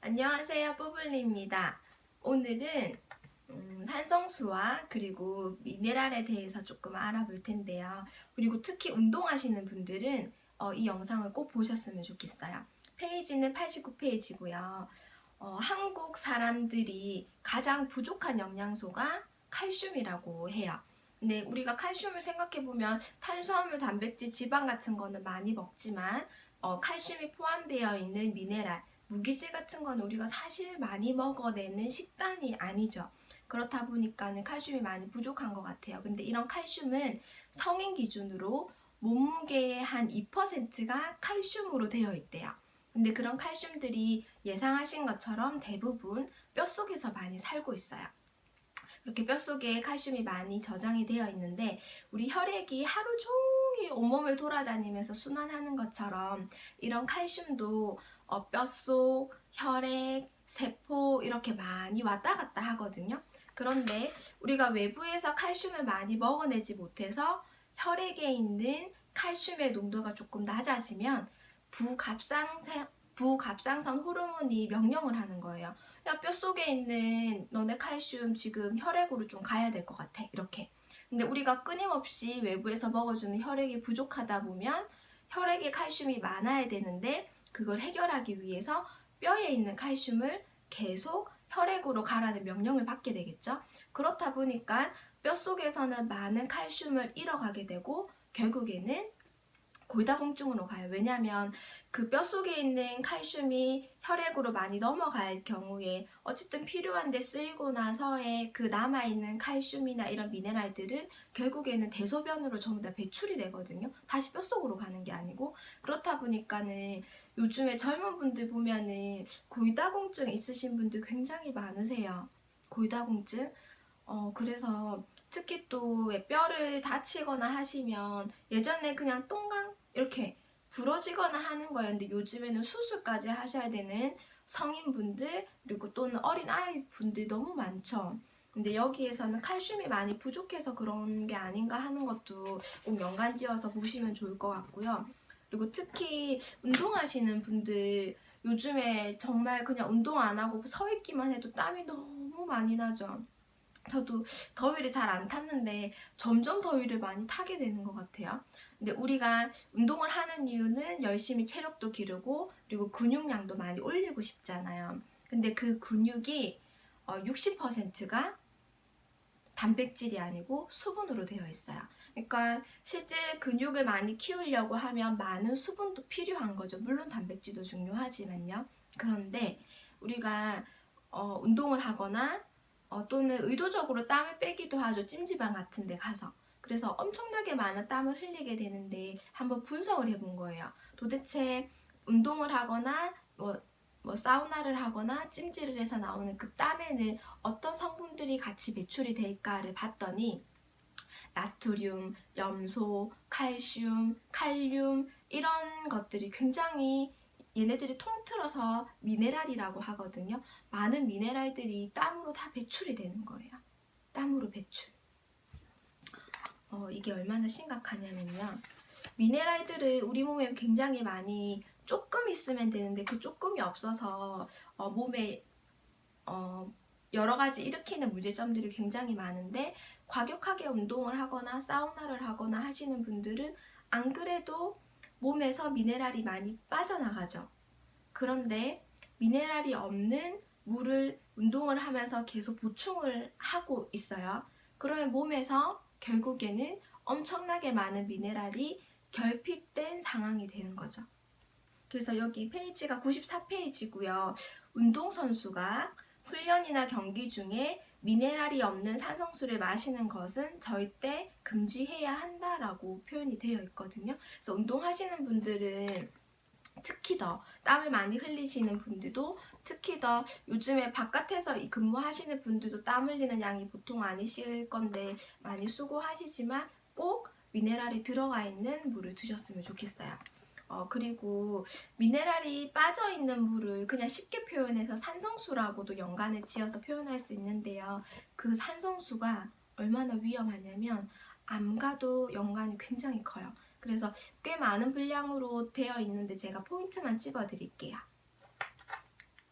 안녕하세요, 뽀블리입니다. 오늘은 산성수와 그리고 미네랄에 대해서 조금 알아볼 텐데요. 그리고 특히 운동하시는 분들은 이 영상을 꼭 보셨으면 좋겠어요. 페이지는 89페이지고요. 한국 사람들이 가장 부족한 영양소가 칼슘이라고 해요. 근데 우리가 칼슘을 생각해보면 탄수화물, 단백질, 지방 같은 거는 많이 먹지만 칼슘이 포함되어 있는 미네랄, 무기질 같은 거는 우리가 사실 많이 먹어내는 식단이 아니죠. 그렇다 보니까는 칼슘이 많이 부족한 것 같아요. 근데 이런 칼슘은 성인 기준으로 몸무게의 한 2%가 칼슘으로 되어 있대요. 근데 그런 칼슘들이 예상하신 것처럼 대부분 뼛속에서 많이 살고 있어요. 이렇게 뼛속에 칼슘이 많이 저장이 되어 있는데 우리 혈액이 하루 종일 온몸을 돌아다니면서 순환하는 것처럼 이런 칼슘도 뼛속, 혈액, 세포 이렇게 많이 왔다 갔다 하거든요. 그런데 우리가 외부에서 칼슘을 많이 먹어내지 못해서 혈액에 있는 칼슘의 농도가 조금 낮아지면 부갑상선 호르몬이 명령을 하는 거예요. 야, 뼛속에 있는 너네 칼슘 지금 혈액으로 좀 가야 될 것 같아. 이렇게. 근데 우리가 끊임없이 외부에서 먹어주는 혈액이 부족하다 보면 혈액에 칼슘이 많아야 되는데 그걸 해결하기 위해서 뼈에 있는 칼슘을 계속 혈액으로 가라는 명령을 받게 되겠죠. 그렇다 보니까 뼛속에서는 많은 칼슘을 잃어가게 되고 결국에는 골다공증으로 가요. 왜냐하면 그 뼛속에 있는 칼슘이 혈액으로 많이 넘어갈 경우에 어쨌든 필요한데 쓰이고 나서의 그 남아있는 칼슘이나 이런 미네랄들은 결국에는 대소변으로 전부 다 배출이 되거든요. 다시 뼛속으로 가는 게 아니고. 그렇다 보니까는 요즘에 젊은 분들 보면은 골다공증 있으신 분들 굉장히 많으세요. 골다공증. 그래서 특히 또 뼈를 다치거나 하시면 예전에 그냥 똥강 이렇게 부러지거나 하는 거예요. 근데 요즘에는 수술까지 하셔야 되는 성인분들 그리고 또는 어린 아이분들 너무 많죠. 근데 여기에서는 칼슘이 많이 부족해서 그런 게 아닌가 하는 것도 꼭 연관지어서 보시면 좋을 것 같고요. 그리고 특히 운동하시는 분들 요즘에 정말 그냥 운동 안 하고 서 있기만 해도 땀이 너무 많이 나죠. 저도 더위를 잘 안 탔는데 점점 더위를 많이 타게 되는 것 같아요. 근데 우리가 운동을 하는 이유는 열심히 체력도 기르고 그리고 근육량도 많이 올리고 싶잖아요. 근데 그 근육이 60%가 단백질이 아니고 수분으로 되어 있어요. 그러니까 실제 근육을 많이 키우려고 하면 많은 수분도 필요한 거죠. 물론 단백질도 중요하지만요. 그런데 우리가 운동을 하거나 또는 의도적으로 땀을 빼기도 하죠. 찜질방 같은 데 가서. 그래서 엄청나게 많은 땀을 흘리게 되는데 한번 분석을 해본 거예요. 도대체 운동을 하거나 사우나를 하거나 찜질을 해서 나오는 그 땀에는 어떤 성분들이 같이 배출이 될까를 봤더니 나트륨, 염소, 칼슘, 칼륨 이런 것들이 굉장히 얘네들이 통틀어서 미네랄이라고 하거든요. 많은 미네랄들이 땀으로 다 배출이 되는 거예요. 땀으로 배출. 이게 얼마나 심각하냐면요. 미네랄들을 우리 몸에 굉장히 많이 조금 있으면 되는데 그 조금이 없어서 몸에 여러 가지 일으키는 문제점들이 굉장히 많은데 과격하게 운동을 하거나 사우나를 하거나 하시는 분들은 안 그래도 몸에서 미네랄이 많이 빠져나가죠. 그런데 미네랄이 없는 물을 운동을 하면서 계속 보충을 하고 있어요. 그러면 몸에서 결국에는 엄청나게 많은 미네랄이 결핍된 상황이 되는 거죠. 그래서 여기 페이지가 94페이지고요. 운동선수가 훈련이나 경기 중에 미네랄이 없는 산성수를 마시는 것은 절대 금지해야 한다라고 표현이 되어 있거든요. 그래서 운동하시는 분들은 특히 더 땀을 많이 흘리시는 분들도 특히 더 요즘에 바깥에서 근무하시는 분들도 땀 흘리는 양이 보통 아니실 건데 많이 수고하시지만 꼭 미네랄이 들어가 있는 물을 드셨으면 좋겠어요. 그리고 미네랄이 빠져있는 물을 그냥 쉽게 표현해서 산성수라고도 연관을 지어서 표현할 수 있는데요. 그 산성수가 얼마나 위험하냐면 암과도 연관이 굉장히 커요. 그래서 꽤 많은 분량으로 되어 있는데 제가 포인트만 찝어 드릴게요.